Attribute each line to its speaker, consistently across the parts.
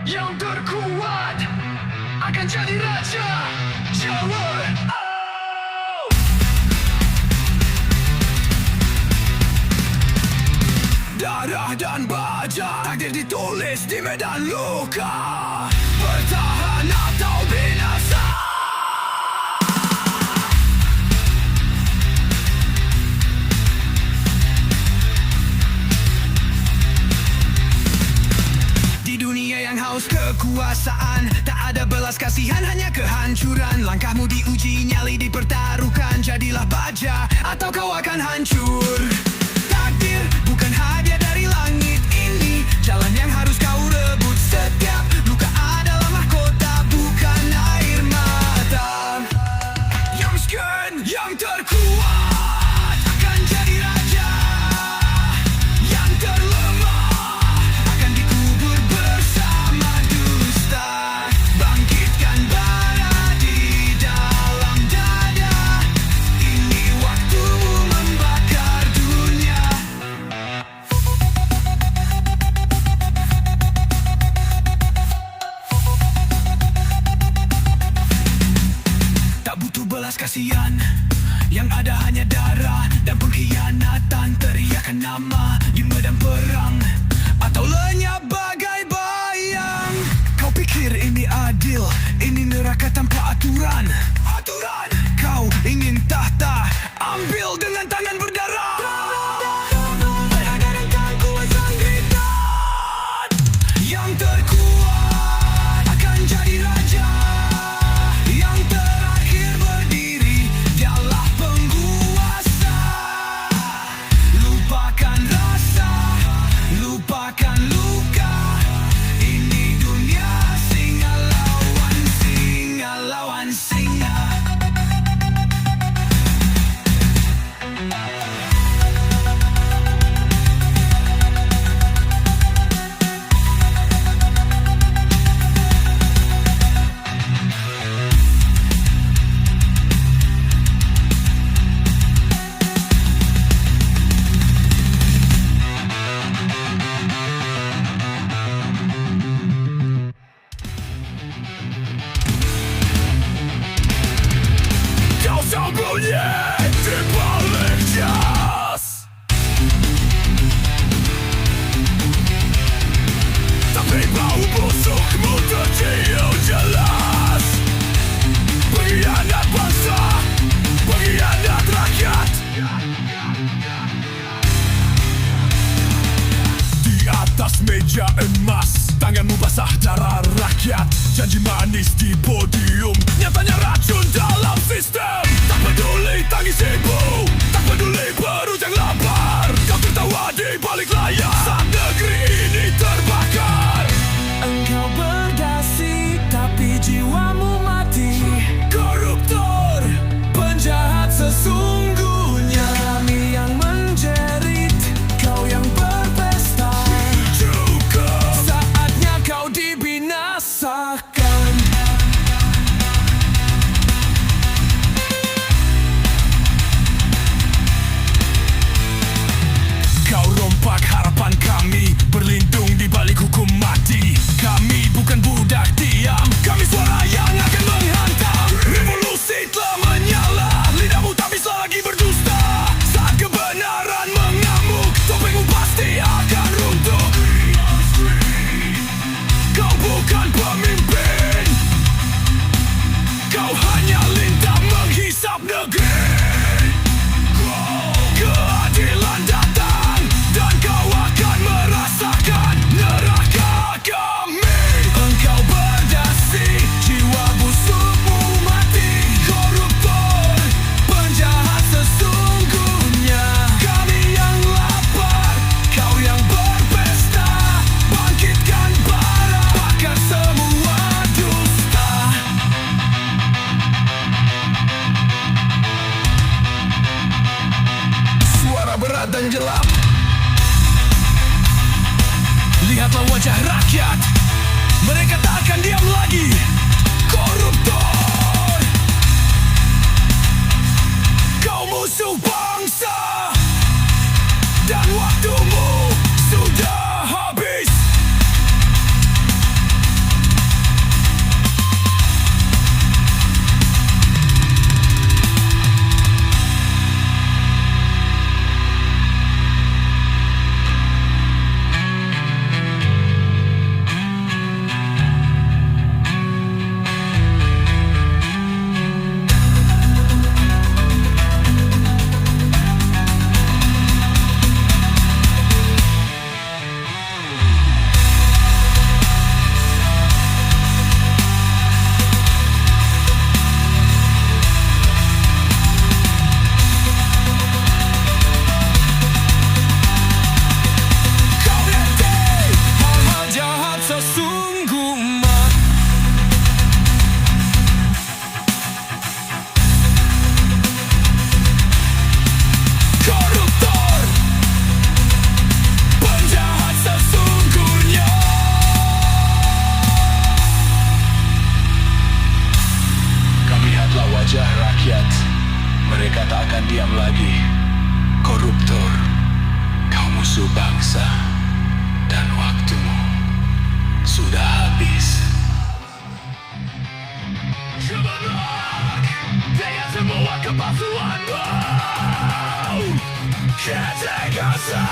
Speaker 1: Yang terkuat akan jadi raja Jawa. Oh! Darah dan baja, takdir ditulis di medan luka. Bertahan atau binasa. Di dunia yang haus kekuasaan, tak ada belas kasihan, hanya kehancuran. Langkahmu diuji, nyali dipertaruhkan. Jadilah baja atau kau akan hancur. Takdir bukan hadiah dari langit ini, jalan yang harus kau rebut. Setiap luka adalah mahkota, bukan air mata. Yang miskin, yang terkuat akan jadi raja. Yang terlemah akan dikubur bersama dusta. Bangkitkan bara di dalam dada. Ini waktumu membakar dunia. Tak butuh belas kasihan, yang ada hanya darah dan pengkhianatan. Teriakan nama di medan perang atau lenyap bagai bayang. Kau pikir ini adil, ini neraka tanpa aturan. Kau ingin tahta, ambil dengan tangan berdarah. Yang terkuat akan jadi raja. Yang terakhir berdiri dialah penguasa. Lupakan rasa, lupakan luka. Ini dunia singa lawan singa lawan singa. Kau sembunyi di balik jas, tapi bau busukmu tercium jelas. Pengkhianat bangsa, pengkhianat rakyat. Di atas meja emas, tanganmu basah darah rakyat. Janji manis di podium, nyatanya racun dalam sistem. Tak peduli tangis ibu, tak peduli perut yang lapar. Kau tertawa di balik layar saat negeri ini terbakar. Engkau berdasi, tapi jiwamu mati. Koruptor, penjahat sesungguhnya. Kami yang menjerit, kau yang berpesta. Cukup, saatnya kau dibinasakan. Kau rompak harapan kami, berlindung di balik hukum mati. Kami bukan budak diam, kami suara yang akan menghantam. Revolusi telah menyala, lidahmu tak bisa lagi berdusta. Saat kebenaran mengamuk, topengmu pasti akan runtuh. Kau bukan pemimpin, kau hanya lintah menghisap negeri. Keadilan datang dan kau akan merasakan neraka kami. Engkau berdasi, jiwa busukmu mati. Koruptor, penjahat sesungguhnya. Kami yang lapar, kau yang berpesta. Bangkitkan bara, bakar semua dusta. Suara berat dan gelap, lihatlah wajah rakyat, mereka tak akan diam lagi. Koruptor, kau musuh bangsa, dan waktumu sudah musuh bangsa, dan waktumu sudah habis. Cemerlang dengan semua kepalsuanmu, ketegasan.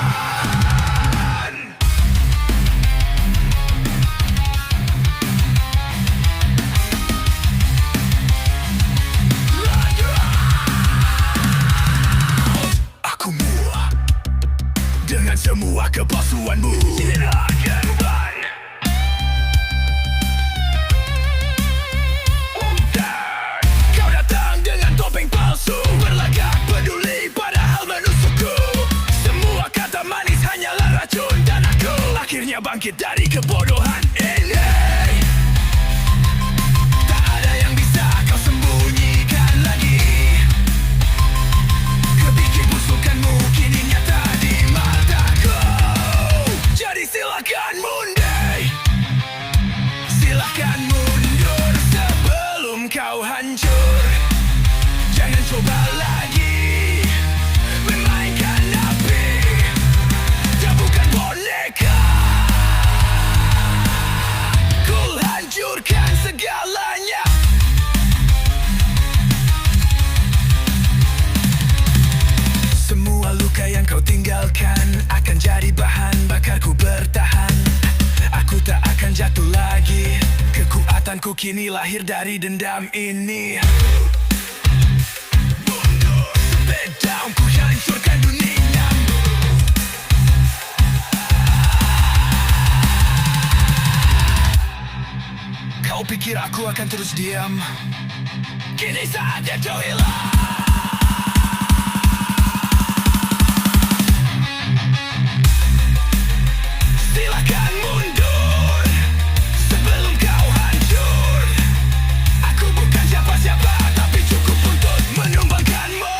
Speaker 1: Aku muak dengan semua kepalsuanmu. Tidak akan beban. Kau datang dengan topeng palsu, berlagak peduli padahal menusukku. Semua kata manis hanyalah racun, dan aku akhirnya bangkit dari kebodohan ini. Tak ada yang bisa kau sembunyikan lagi. Kebikin busukanmu kini nyata di mataku. Jadi silakan mundur, silakan mundur sebelum kau hancur. Jangan coba lagi memainkan api, dia bukan boneka. Ku hancurkan segalanya. Semua luka yang kau tinggalkan akan jadi bahan bakarku bertahan. Aku tak akan jatuh lagi. Kekuatanku kini lahir dari dendam ini. Sepedaku hancurkan dunia. Kau pikir aku akan terus diam? Kini saatnya kau hilang. Silakan mundur sebelum kau hancur. Aku bukan siapa-siapa, tapi cukup untuk menumbangkanmu.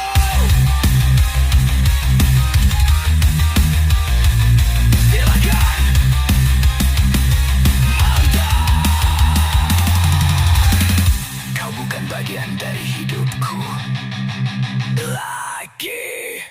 Speaker 1: Silakan. Mantap. Kau bukan bagian dari hidupku lagi.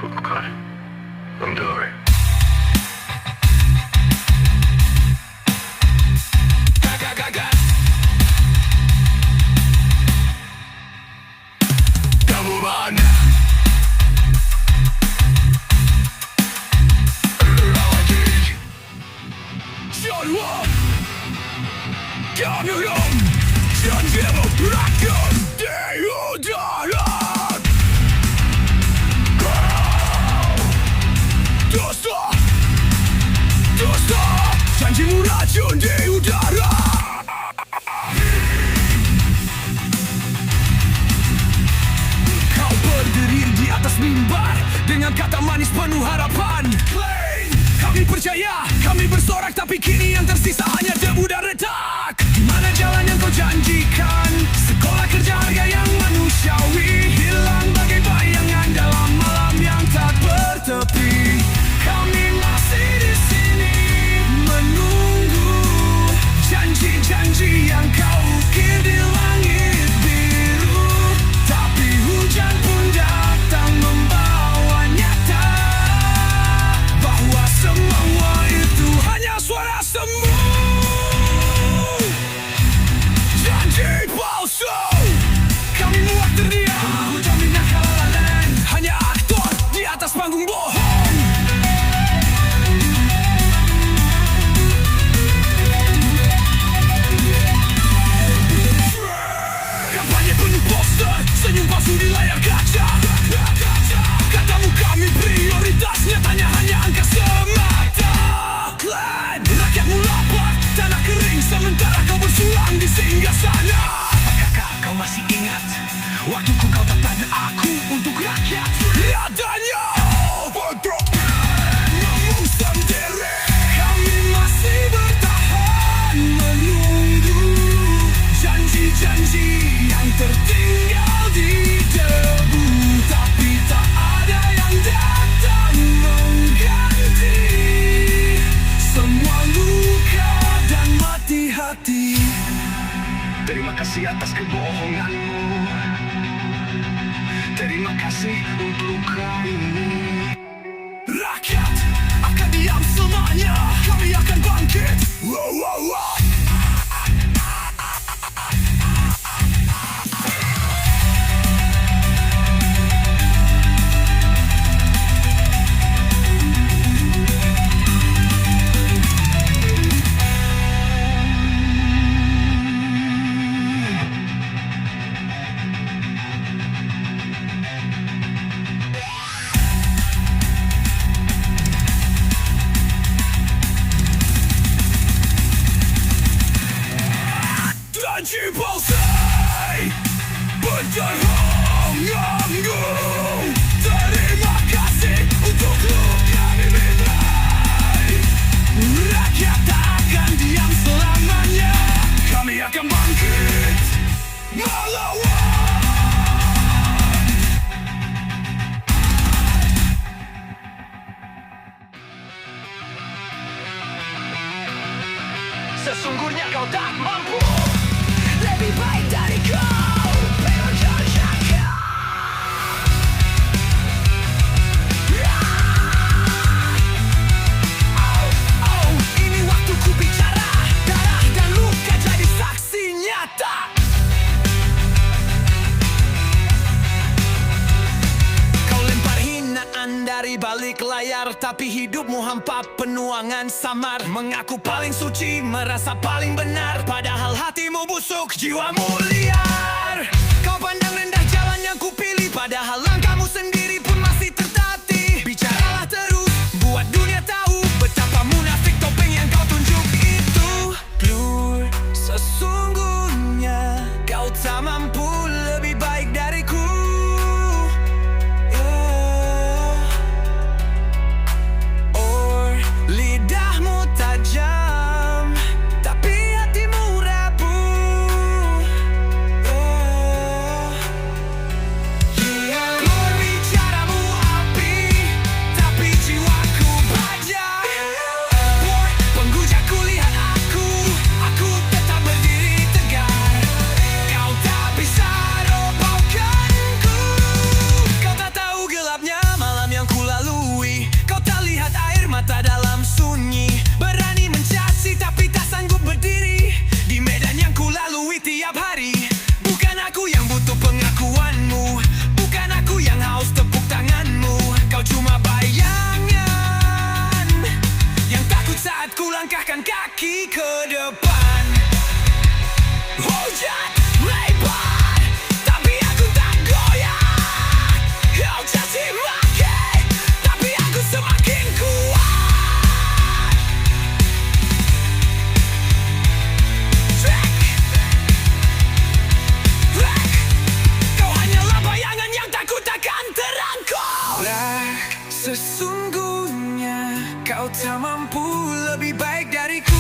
Speaker 1: Bukan mundur. Gagak. Kamu mana? Lagi. Janwa. Kamu dong. Jangan berakhir di udara. Dosa, janjimu racun di udara. Kau berdiri di atas mimbar dengan kata manis penuh harapan. Kami percaya, kami bersorak, tapi kini yang tersisa hanya debu dan retak. Di mana jalan yang kau janjikan? Sekolah kerja harga yang manusiawi hilang bagai bayangan dalam malam yang tak bertepi. Kami masih di sini menunggu janji-janji yang kau ukir di langit biru. Tapi hujan pun datang membawa nyata bahwa semua itu hanya suara semu. Janji palsu. Kami muak terdiam, jaminan kalalalan. Hanya aktor di atas panggung bohong. Senyum palsu di layar kaca. Katamu kami prioritas, nyatanya hanya angka semata. Klan Rakyatmu lapar, tanah kering sementara kau bersulang di singgah sana. Apakah kau masih ingat waktuku kau tata aku untuk rakyat? Adanya memusam diri, kami masih bertahan menunggu janji-janji yang tertinggal di debu. Tapi tak ada yang datang mengganti semua luka dan mati hati. Terima kasih atas kebohonganmu, terima kasih untuk kamu. Rakyat akan diam selamanya, kami akan bangkit. Wow, wow, wow. Janji palsai berderang-anggung. Terima kasih untuk luka dibidai. Rakyat tak akan diam selamanya, kami akan bangkit melawan. Sesungguhnya kau tak mampu lebih baik dari kau, Indonesia. Oh, ini waktuku bicara. Darah dan luka jadi saksi nyata. Kau lempar hinaan dari balik layar, tapi hidupmu hampa penuangan samar. Mengaku paling suci, merasa paling benar, padahal hatimu busuk, jiwamu liar. Kau pandang rendah jalan yang kupilih, padahal langkahmu sendiri pun masih tertatih. Bicaralah terus, buat dunia tahu betapa munafik topeng yang kau tunjuk itu. Blur, sesungguhnya kau tak mampu lebih baik dariku. Lidahmu tajam, tapi hatimu rapuh. Berbicaramu api, tapi jiwaku baja. Penghujatku lihat aku tetap berdiri tegar. Kau tak bisa robohkanku. Kau tak tahu gelapnya malam yang kulalui. Kau tak lihat air mata dalam sunyi. Berani mencaci tapi tak sanggup berdiri di medan yang kulalui tiap hari. Bukan aku yang butuh pengakuanmu, bukan aku yang haus tepuk tanganmu. Kau cuma bayangan yang takut saat ku langkahkan kaki ke depan. Hujat lebar, tapi aku tak goyah. Kau caci maki, tapi aku semakin kuat. Track. Kau hanyalah bayangan yang takut akan terangkum. Sesungguhnya kau tak mampu lebih baik dariku.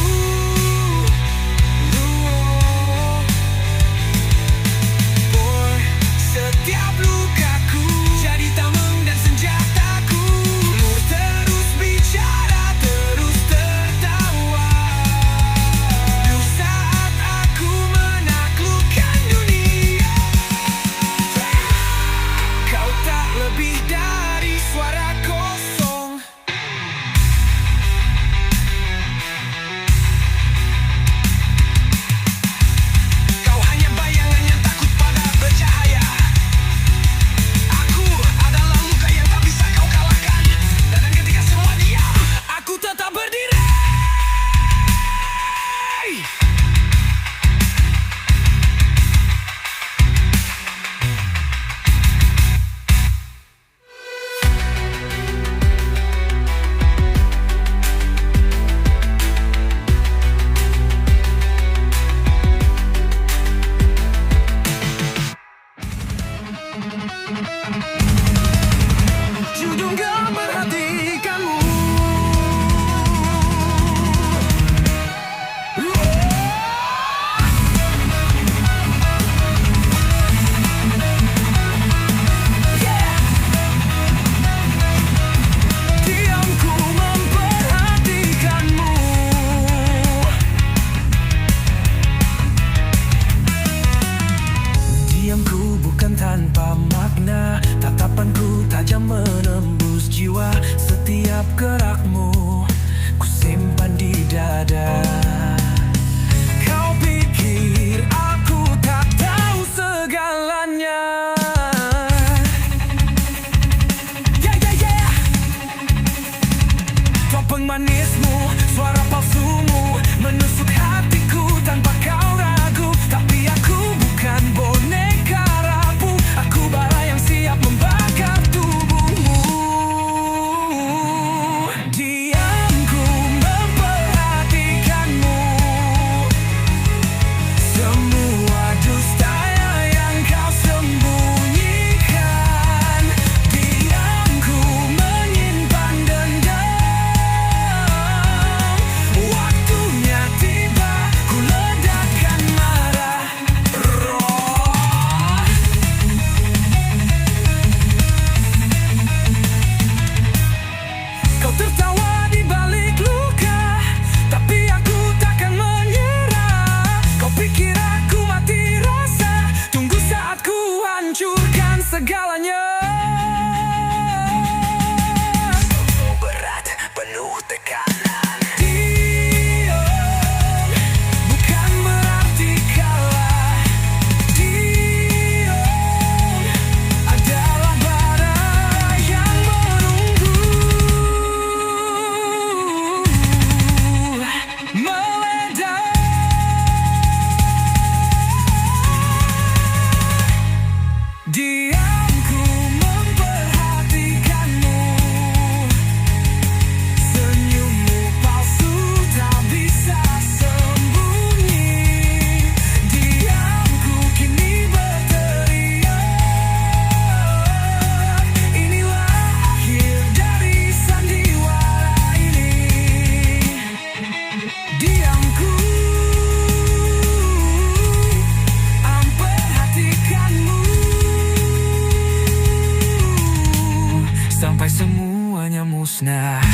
Speaker 1: musnah.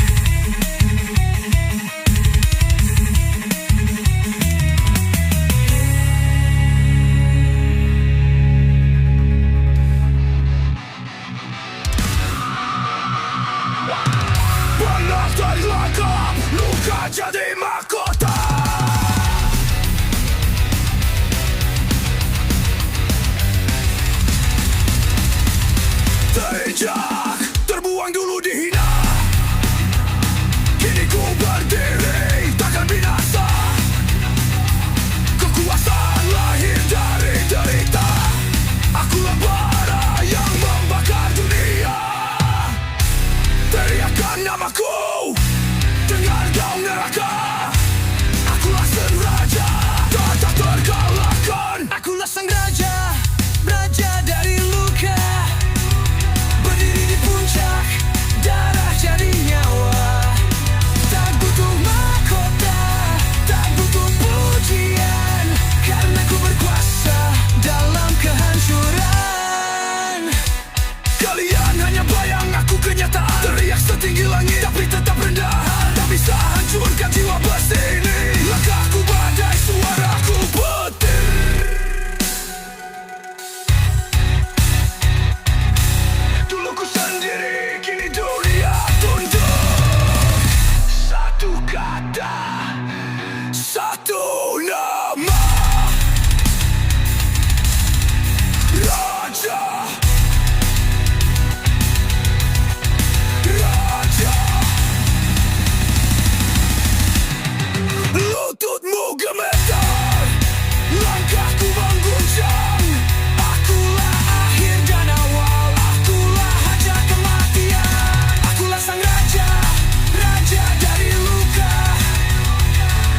Speaker 1: Panas dari langkah, luka jadi mahkota. Terinjak, terbuang dulu dihina. Kini ku berdiri, takkan binasa. Kekuasaan lahir dari derita. Akulah bara yang membakar dunia. Teriakan namaku, dengar kau neraka. Akulah sang raja, tak terkalahkan. Akulah sang raja, raja dari luka. Berdiri di puncak, darah jadi nyawa. Tak butuh mahkota, tak butuh pujian, karena ku berkuasa dalam kehancuran. Kalian hanya bayang, aku kenyataan. Teriak setinggi langit, tapi tetap rendahan. Tak bisa hancurkan jiwa besi ini. Langkahku badai, suaraku petir. Dulu ku sendiri, kini dunia tunduk. Satu kata, satu nama. Raja. Raja. Lututmu gemetar, langkahku mengguncang. Akulah akhir dan awal, akulah hajat kematian. Akulah sang raja, raja dari luka.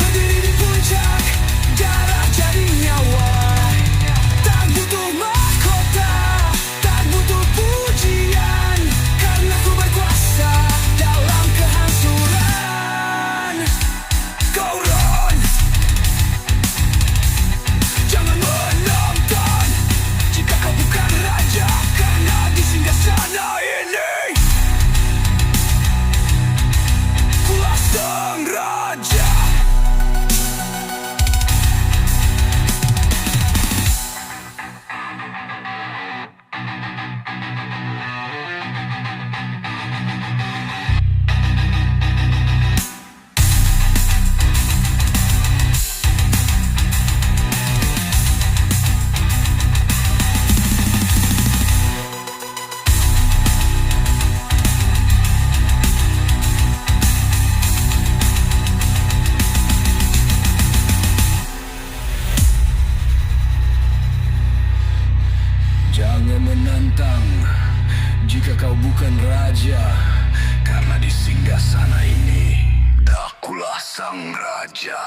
Speaker 1: Berdiri di puncak, darah jadi nyawa. Tak butuh mahkota, tak butuh pujian, karena ku berkuasa dalam kehancuran. Kau run, jangan menonton jika kau bukan raja, karena di singgasana ini kulah sang raja. Jangan menantang jika kau bukan raja, karena di singgasana ini akulah sang raja.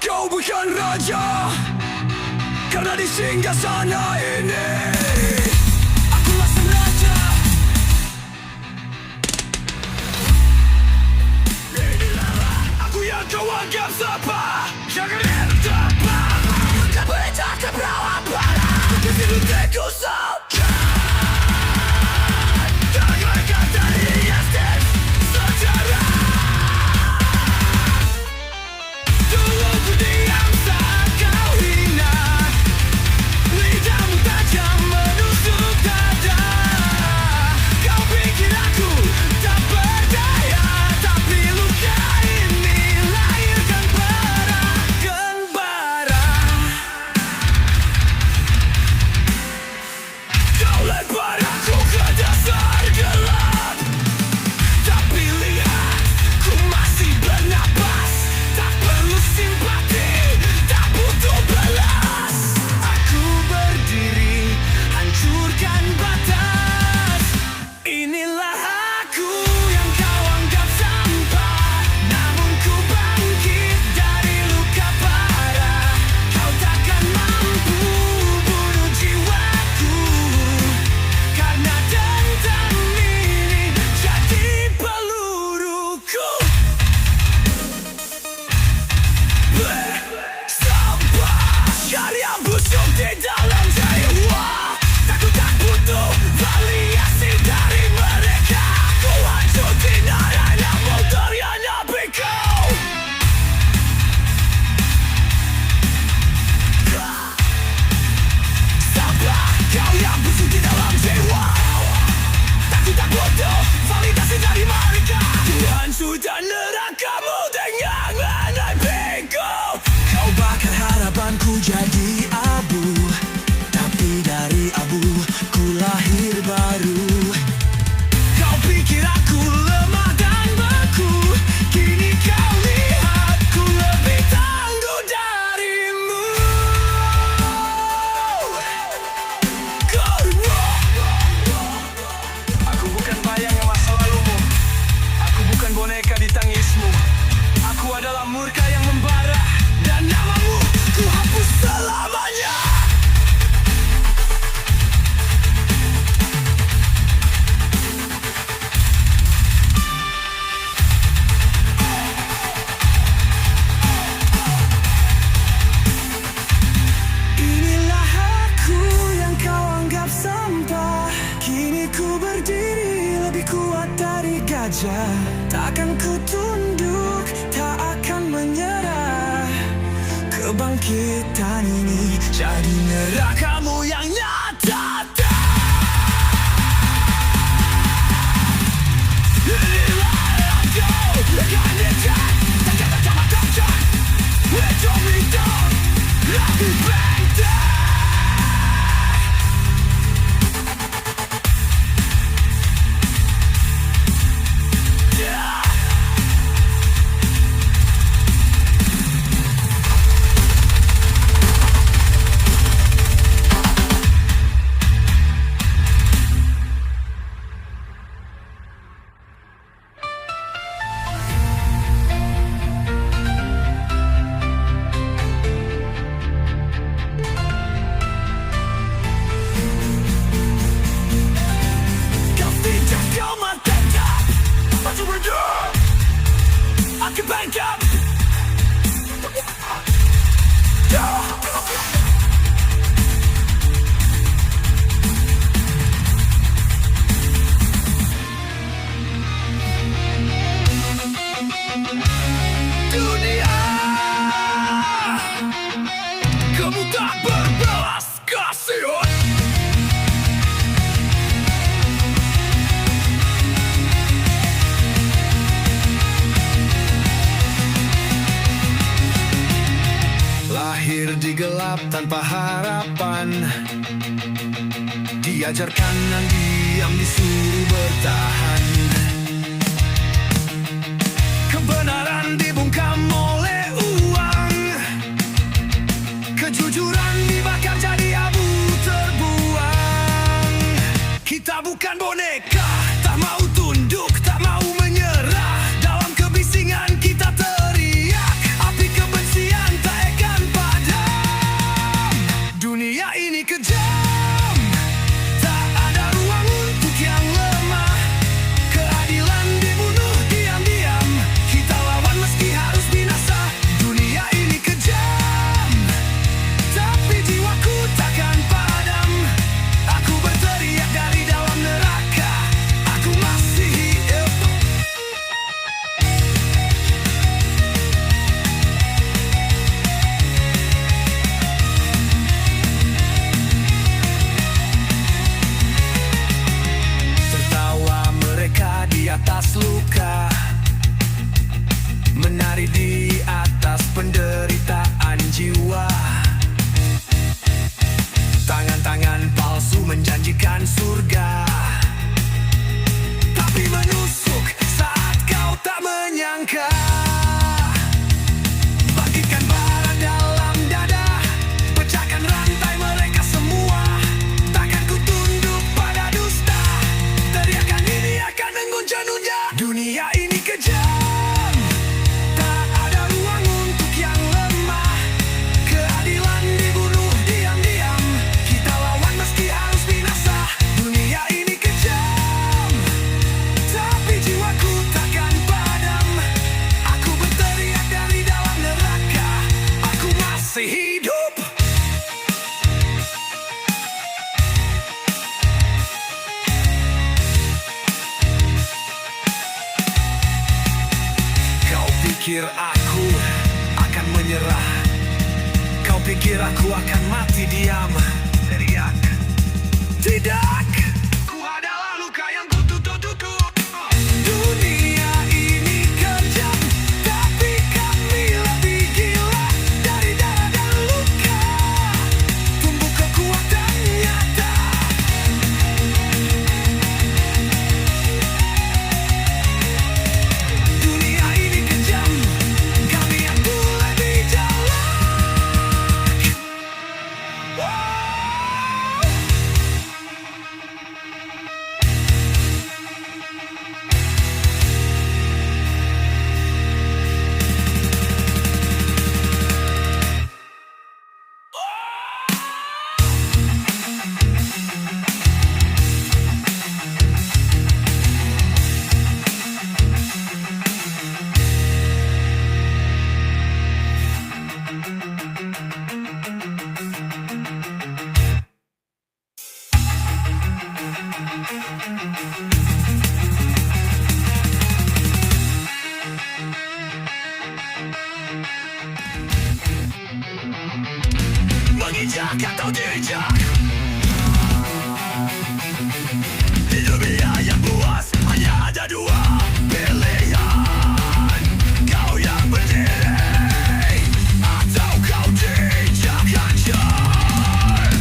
Speaker 1: Kau bukan raja, karena di singgasana ini akulah sang raja. Aku yang kau anggap siapa, jangan tertebak. Berita keberapa begitu terkusau. Tergelegar dari Yastin sejarah. Dulu ku diam saat kau hina, lidahmu tajam menusuk. saja. Takkan ku tunduk, tak akan menyerah. Kebangkitan ini jadi nerakamu yang nyata. Dunia, kamu tak berbelas kasihan. Lahir di gelap tanpa harapan, diajarkan dan diam, disuruh bertahan. Kebenaran dibungkam oleh uang, kejujuran dibakar jadi abu terbuang. Kita bukan boneka, tak mau tunduk, tak mau menyerah. Dalam kebisingan kita teriak, api kebencian tak akan padam. Dunia ini kejam, tak ada ruang untuk yang lemah. Keadilan dibunuh diam-diam, kita lawan meski harus binasa. Dunia ini kejam, tapi jiwaku takkan padam. Aku berteriak dari dalam neraka, aku masih hidup. Tertawa mereka di atas luka, menari di atas penderitaan jiwa. Tangan-tangan palsu menjanjikan surga, tapi menusuk saat kau tak menyangka. Bangkitkan bara dalam dada, pecahkan rantai mereka semua. Takkan ku tunduk pada dusta, teriakan ini akan mengguncang dunia. Dunia ini kejam, tak ada ruang untuk yang lemah. Keadilan dibunuh diam-diam, kita lawan meski harus binasa. Dunia ini kejam, tapi jiwaku takkan padam. Aku berteriak dari dalam neraka, aku masih hidup. Kau pikir aku akan menyerah? Kau pikir aku akan mati diam? Teriak. Tidak, ku adalah luka yang kututup. Dunia ini kejam, tapi kami lebih gila. Dari darah dan luka tumbuh kekuatan nyata. Dunia ini kejam, kami yang mulai dijalak. Wow. atau jejak. Hidupnya yang puas hanya ada dua pilihan. Kau yang berdiri atau kau jejak hancur.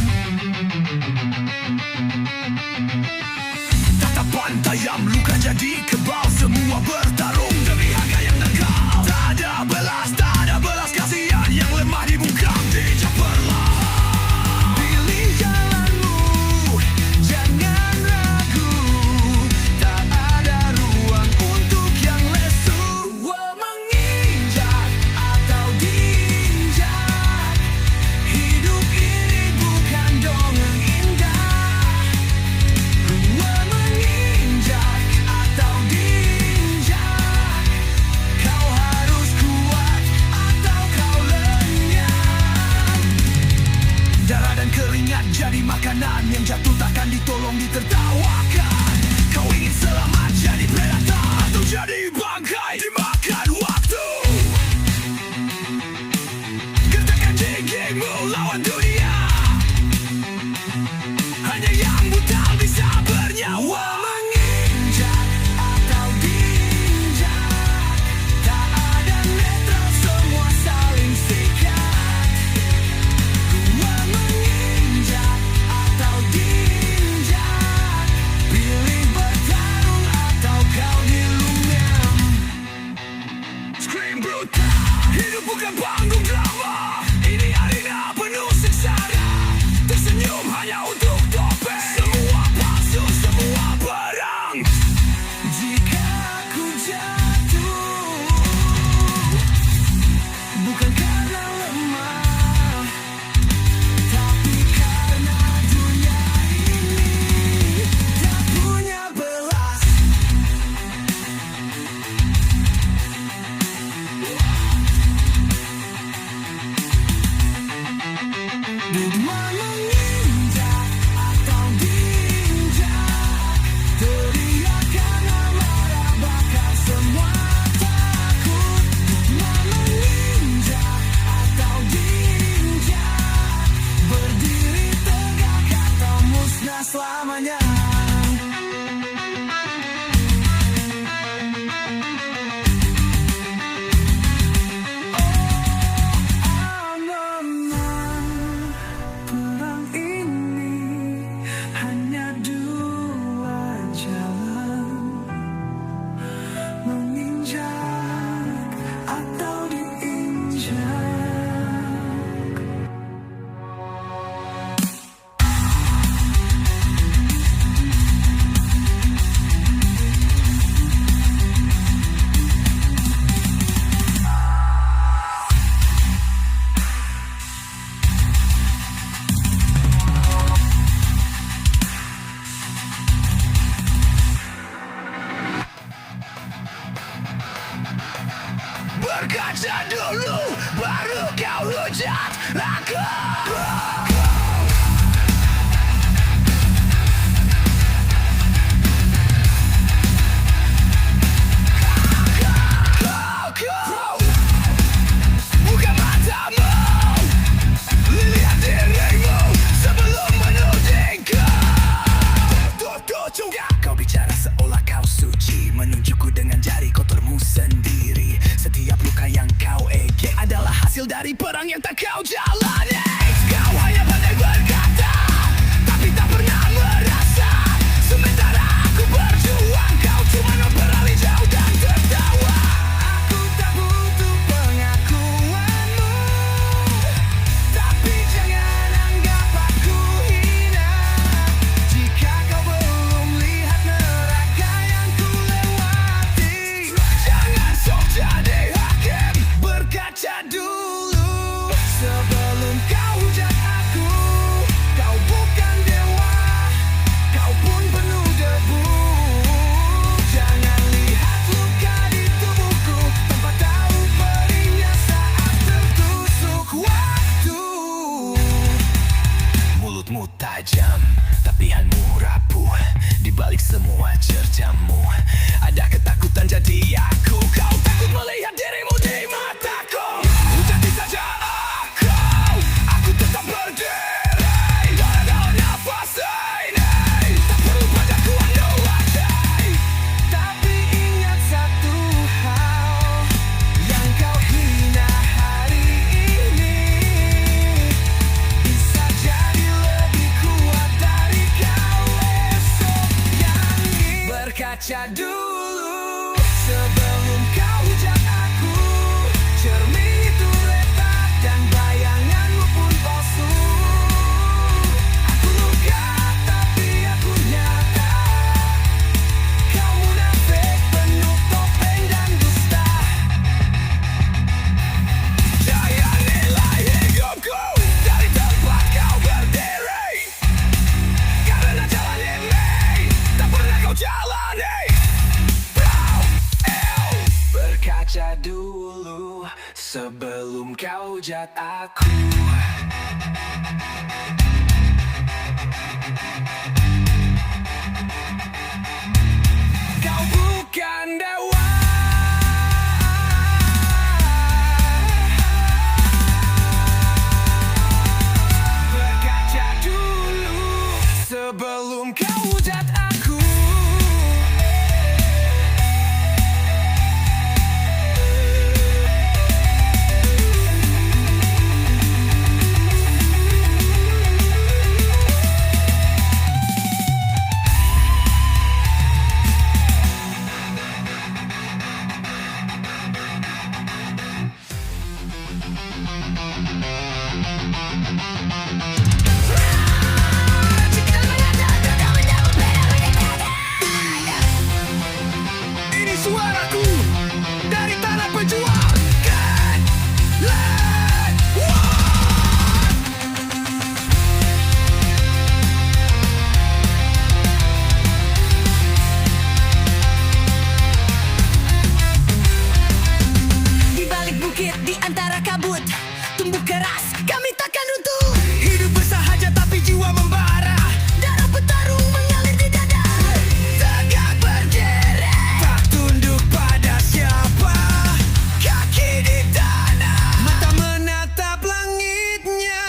Speaker 1: Tatapan tajam, luka jadi kebal. Semua bertarung demi harga yang nakal. Tak ada belas kasihan. Yang lemah dibungkam, jejak perlahan. Pilih jalanmu, jangan ragu. Tak ada ruang untuk yang lesu. Menginjak atau diinjak. Hidup ini bukan dongeng indah. Menginjak atau diinjak. Kau harus kuat atau kau lenyap. Darah dan keringat jadi makanan. Yang jatuh takkan ditolong, ditertawakan. Kau ingin selamat jadi predator atau jadi bangkai dimakan waktu. Gertakkan gigimu lawan dunia. Hanya yang brutal bisa bernyawa. Menginjak atau diinjak. Tak ada netral, semua saling sikat. Menginjak atau diinjak. Pilih bertarung atau kau dilunyam. Scream brutal. Hidup bukan panggung drama. Ini arena penuh seksara. Tersenyum hanya untuk topeng. Semua palsu, semua barang. Jika aku jatuh, bukan karena lemah, tapi karena dunia ini tak punya belas. Menginjak atau diinjak. Teriakan amarah bakar semua takut. Menginjak atau diinjak. Berdiri tegak atau musnah selamanya. Perang ini hanya dua jalan. Menginjak atau diinjak. Berkaca dulu, baru kau hujat aku. Buka matamu, lihat dirimu sebelum menudingku. Kau bicara seolah kau suci, menunjukku dengan jari kotormu sendiri. Setiap luka yang kau ege adalah hasil dari perang yang tak kau jalani. Kau hanya pandai berkata, tapi tak pernah merasa. Sementara aku berjuang, kau cuma beralih jauh dan tertawa. Aku tak butuh pengakuanmu, tapi jangan anggap aku hina. Jika kau belum lihat neraka yang ku lewati, jangan sok jadi hakim. Berkaca dulu sebelum kau Berkaca dulu sebelum kau hujat aku. Cermin itu retak dan bayanganmu pun palsu. Aku luka tapi aku nyata. Kau munafik penuh topeng dan dusta. Daya nilai hidupku dari tempat kau berdiri, karena jalan ini tak pernah kau jalani. Berkaca dulu sebelum kau hujat aku. Kau bukan dewa. Berkaca dulu sebelum kau hujat aku. Ini suaraku dari tanah pejuang. Let one.
Speaker 2: Di balik bukit, di antara kabut, tumbuh keras, kami takkan runtuh.
Speaker 1: Hidup bersahaja tapi jiwa membara.
Speaker 2: Darah petarung mengalir di dada.
Speaker 1: Tegak berdiri, tak tunduk pada siapa. Kaki di tanah, mata menatap langitnya.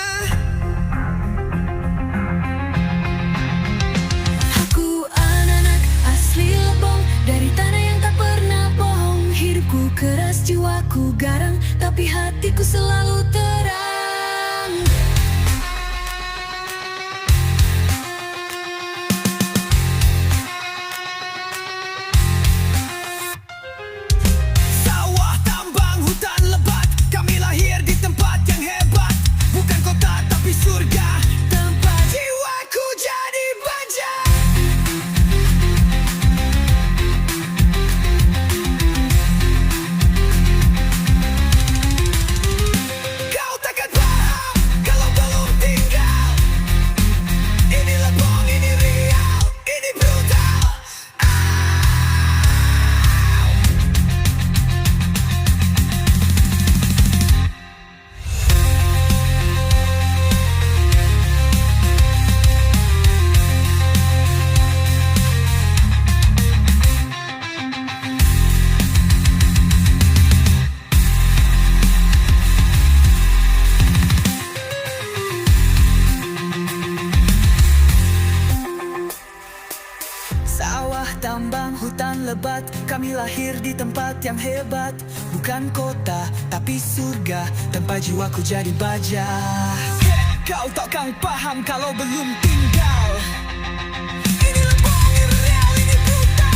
Speaker 2: Aku anak-anak asli Lebong, dari tanah yang tak pernah bohong. Hidupku keras, jiwaku garang, tapi hatiku selalu terang.
Speaker 1: Sawah, tambang, hutan lebat, kami lahir di tempat yang hebat. Bukan kota tapi surga, tempat jiwaku jadi baja. Kau takkan paham kalau belum tinggal. Ini Lebong, ini real, ini brutal. Sawah, tambang, hutan lebat, kami lahir di tempat yang hebat. Bukan kota, tapi surga, tempat jiwaku jadi baja. Kau takkan paham kalau belum tinggal. Ini Lebong, ini real, ini brutal.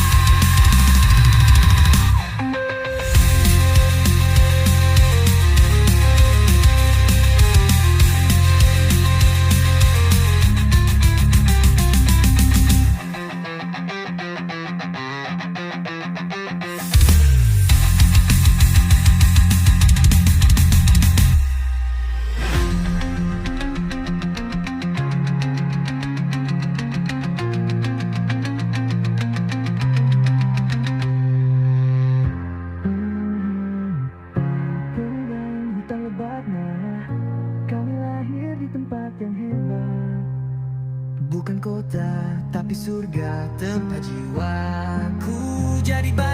Speaker 1: Bukan kota, tapi surga, tempat jiwaku jadi bahagia.